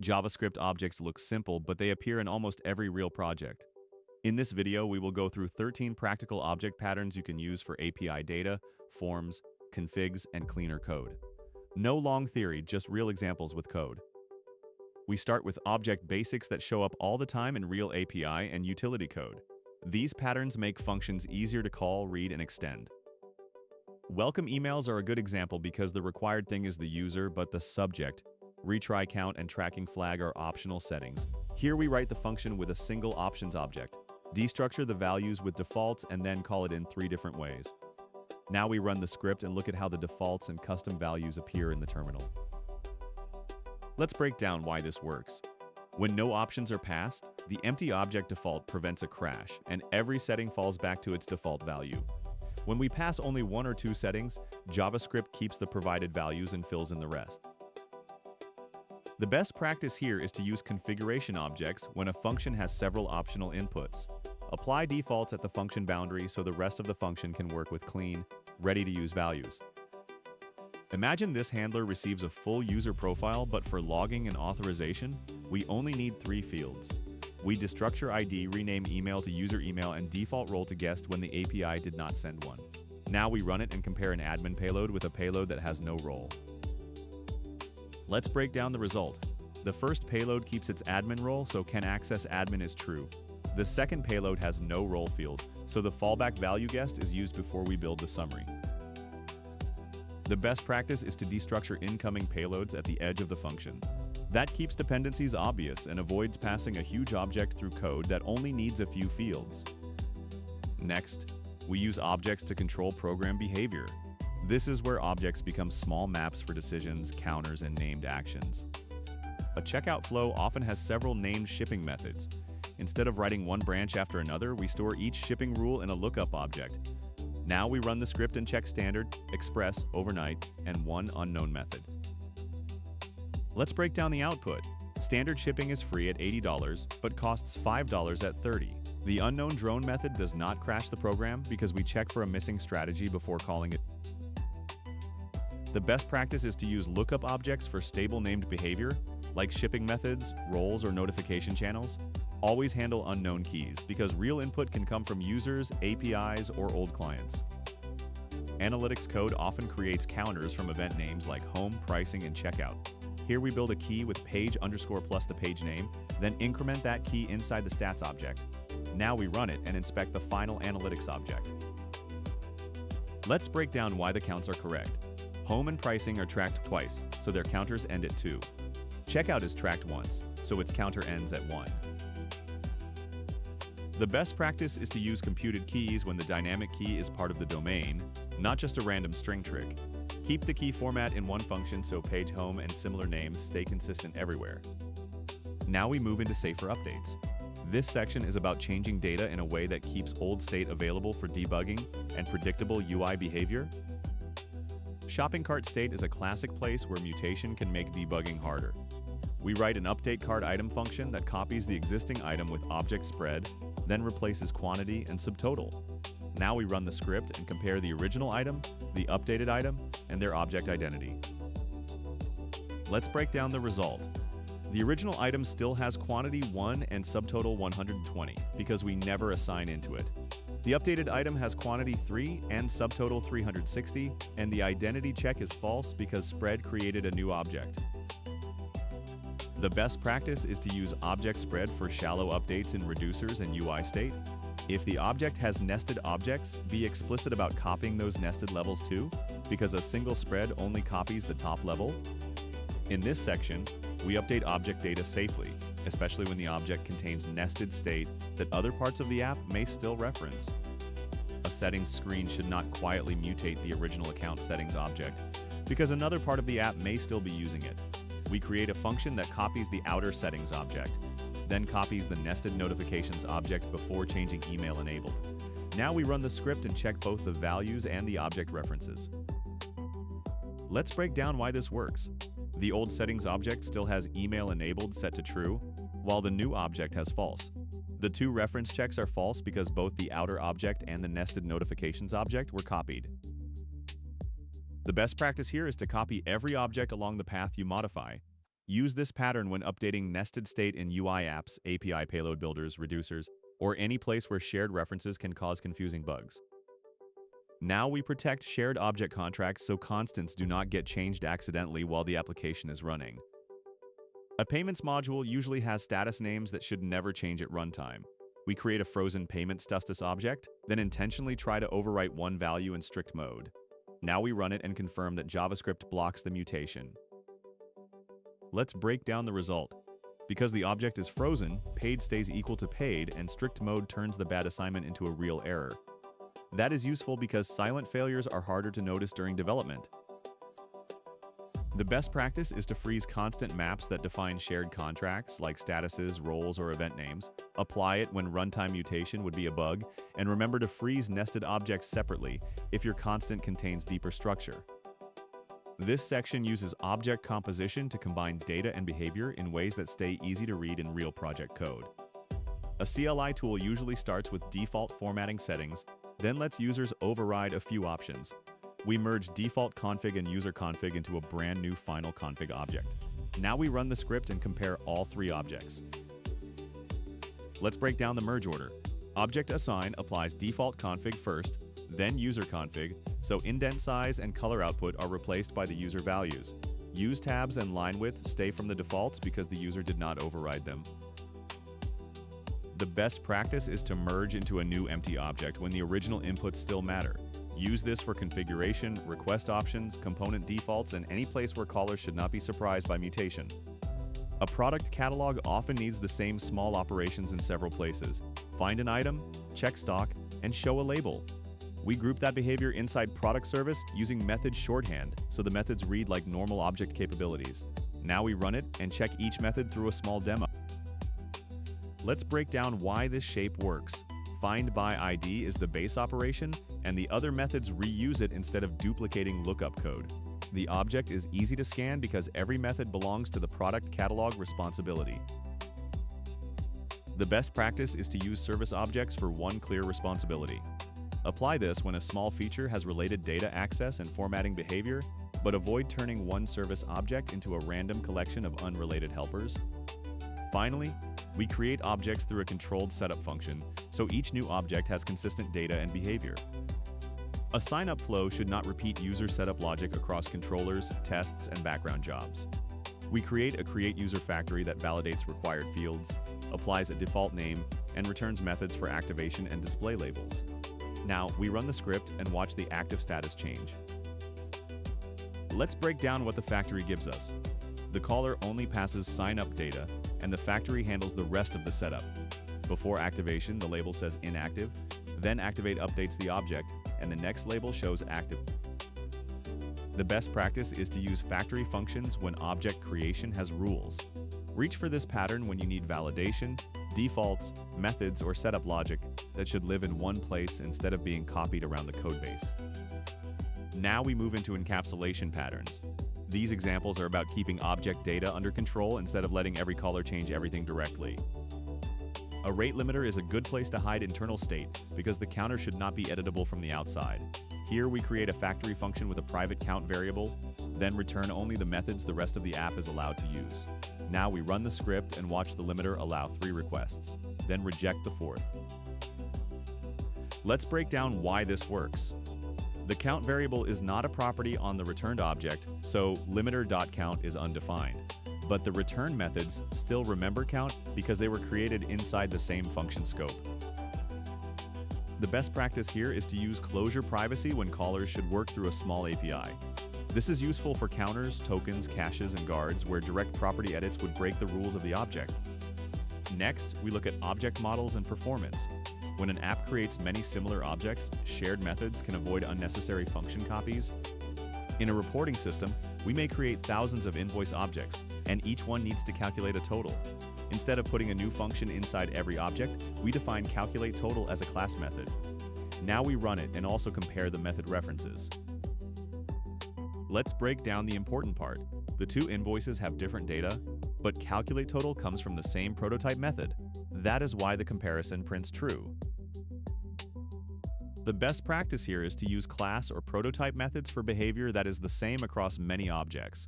JavaScript objects look simple, but they appear in almost every real project. In this video, we will go through 13 practical object patterns you can use for API data, forms, configs, and cleaner code. No long theory, just real examples with code. We start with object basics that show up all the time in real API and utility code. These patterns make functions easier to call, read, and extend. Welcome emails are a good example because the required thing is the user, but the subject, retry count, and tracking flag are optional settings. Here we write the function with a single options object, destructure the values with defaults, and then call it in 3 different ways. Now we run the script and look at how the defaults and custom values appear in the terminal. Let's break down why this works. When no options are passed, the empty object default prevents a crash, and every setting falls back to its default value. When we pass only 1 or 2 settings, JavaScript keeps the provided values and fills in the rest. The best practice here is to use configuration objects when a function has several optional inputs. Apply defaults at the function boundary so the rest of the function can work with clean, ready-to-use values. Imagine this handler receives a full user profile, but for logging and authorization, we only need 3 fields. We destructure ID, rename email to user email, and default role to guest when the API did not send one. Now we run it and compare an admin payload with a payload that has no role. Let's break down the result. The first payload keeps its admin role, so can access admin is true. The second payload has no role field, so the fallback value guest is used before we build the summary. The best practice is to destructure incoming payloads at the edge of the function. That keeps dependencies obvious and avoids passing a huge object through code that only needs a few fields. Next, we use objects to control program behavior. This is where objects become small maps for decisions, counters, and named actions. A checkout flow often has several named shipping methods. Instead of writing one branch after another, we store each shipping rule in a lookup object. Now we run the script and check standard, express, overnight, and one unknown method. Let's break down the output. Standard shipping is free at $80, but costs $5 at $30. The unknown drone method does not crash the program because we check for a missing strategy before calling it. The best practice is to use lookup objects for stable named behavior, like shipping methods, roles, or notification channels. Always handle unknown keys because real input can come from users, APIs, or old clients. Analytics code often creates counters from event names like home, pricing, and checkout. Here we build a key with page underscore plus the page name, then increment that key inside the stats object. Now we run it and inspect the final analytics object. Let's break down why the counts are correct. Home and pricing are tracked twice, so their counters end at 2. Checkout is tracked once, so its counter ends at 1. The best practice is to use computed keys when the dynamic key is part of the domain, not just a random string trick. Keep the key format in one function so page home and similar names stay consistent everywhere. Now we move into safer updates. This section is about changing data in a way that keeps old state available for debugging and predictable UI behavior. Shopping cart state is a classic place where mutation can make debugging harder. We write an update cart item function that copies the existing item with object spread, then replaces quantity and subtotal. Now we run the script and compare the original item, the updated item, and their object identity. Let's break down the result. The original item still has quantity 1 and subtotal 120 because we never assign into it. The updated item has quantity 3 and subtotal 360, and the identity check is false because spread created a new object. The best practice is to use object spread for shallow updates in reducers and UI state. If the object has nested objects, be explicit about copying those nested levels too, because a single spread only copies the top level. In this section, we update object data safely, especially when the object contains nested state that other parts of the app may still reference. A settings screen should not quietly mutate the original account settings object, because another part of the app may still be using it. We create a function that copies the outer settings object, then copies the nested notifications object before changing email enabled. Now we run the script and check both the values and the object references. Let's break down why this works. The old settings object still has email enabled set to true, while the new object has false. The 2 reference checks are false because both the outer object and the nested notifications object were copied. The best practice here is to copy every object along the path you modify. Use this pattern when updating nested state in UI apps, API payload builders, reducers, or any place where shared references can cause confusing bugs. Now we protect shared object contracts so constants do not get changed accidentally while the application is running. A payments module usually has status names that should never change at runtime. We create a frozen payment status object, then intentionally try to overwrite one value in strict mode. Now we run it and confirm that JavaScript blocks the mutation. Let's break down the result. Because the object is frozen, paid stays equal to paid, and strict mode turns the bad assignment into a real error. That is useful because silent failures are harder to notice during development. The best practice is to freeze constant maps that define shared contracts like statuses, roles, or event names. Apply it when runtime mutation would be a bug, and remember to freeze nested objects separately if your constant contains deeper structure. This section uses object composition to combine data and behavior in ways that stay easy to read in real project code. A CLI tool usually starts with default formatting settings, then lets users override a few options. We merge default config and user config into a brand new final config object. Now we run the script and compare all three objects. Let's break down the merge order. Object assign applies default config first, then user config, so indent size and color output are replaced by the user values. Use tabs and line width stay from the defaults because the user did not override them. The best practice is to merge into a new empty object when the original inputs still matter. Use this for configuration, request options, component defaults, and any place where callers should not be surprised by mutation. A product catalog often needs the same small operations in several places. Find an item, check stock, and show a label. We group that behavior inside product service using method shorthand, so the methods read like normal object capabilities. Now we run it and check each method through a small demo. Let's break down why this shape works. Find by ID is the base operation, and the other methods reuse it instead of duplicating lookup code. The object is easy to scan because every method belongs to the product catalog responsibility. The best practice is to use service objects for one clear responsibility. Apply this when a small feature has related data access and formatting behavior, but avoid turning one service object into a random collection of unrelated helpers. Finally, we create objects through a controlled setup function, so each new object has consistent data and behavior. A sign-up flow should not repeat user setup logic across controllers, tests, and background jobs. We create a create user factory that validates required fields, applies a default name, and returns methods for activation and display labels. Now, we run the script and watch the active status change. Let's break down what the factory gives us. The caller only passes sign-up data, and the factory handles the rest of the setup. Before activation, the label says inactive, then activate updates the object, and the next label shows active. The best practice is to use factory functions when object creation has rules. Reach for this pattern when you need validation, defaults, methods, or setup logic that should live in one place instead of being copied around the codebase. Now we move into encapsulation patterns. These examples are about keeping object data under control instead of letting every caller change everything directly. A rate limiter is a good place to hide internal state because the counter should not be editable from the outside. Here we create a factory function with a private count variable, then return only the methods the rest of the app is allowed to use. Now we run the script and watch the limiter allow 3 requests, then reject the 4th. Let's break down why this works. The count variable is not a property on the returned object, so limiter.count is undefined. But the return methods still remember count because they were created inside the same function scope. The best practice here is to use closure privacy when callers should work through a small API. This is useful for counters, tokens, caches, and guards where direct property edits would break the rules of the object. Next, we look at object models and performance. When an app creates many similar objects, shared methods can avoid unnecessary function copies. In a reporting system, we may create thousands of invoice objects, and each one needs to calculate a total. Instead of putting a new function inside every object, we define calculate total as a class method. Now we run it and also compare the method references. Let's break down the important part. The two invoices have different data, but calculate total comes from the same prototype method. That is why the comparison prints true. The best practice here is to use class or prototype methods for behavior that is the same across many objects.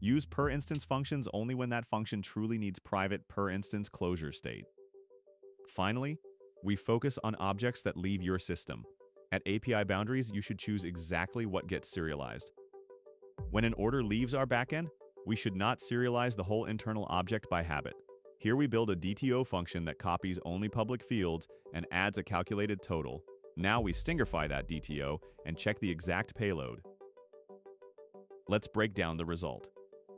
Use per instance functions only when that function truly needs private per instance closure state. Finally, we focus on objects that leave your system. At API boundaries, you should choose exactly what gets serialized. When an order leaves our backend, we should not serialize the whole internal object by habit. Here we build a DTO function that copies only public fields and adds a calculated total. Now we stingify that DTO and check the exact payload. Let's break down the result.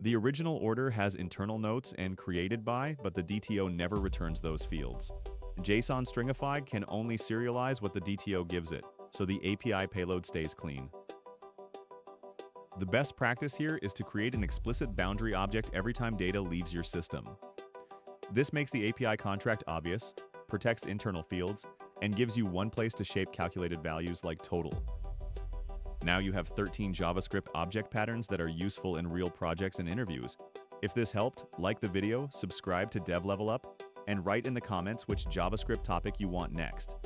The original order has internal notes and created by, but the DTO never returns those fields. JSON stringify can only serialize what the DTO gives it, so the API payload stays clean. The best practice here is to create an explicit boundary object every time data leaves your system. This makes the API contract obvious, protects internal fields, and gives you one place to shape calculated values like total. Now you have 13 JavaScript object patterns that are useful in real projects and interviews. If this helped, like the video, subscribe to Dev Level Up, and write in the comments which JavaScript topic you want next.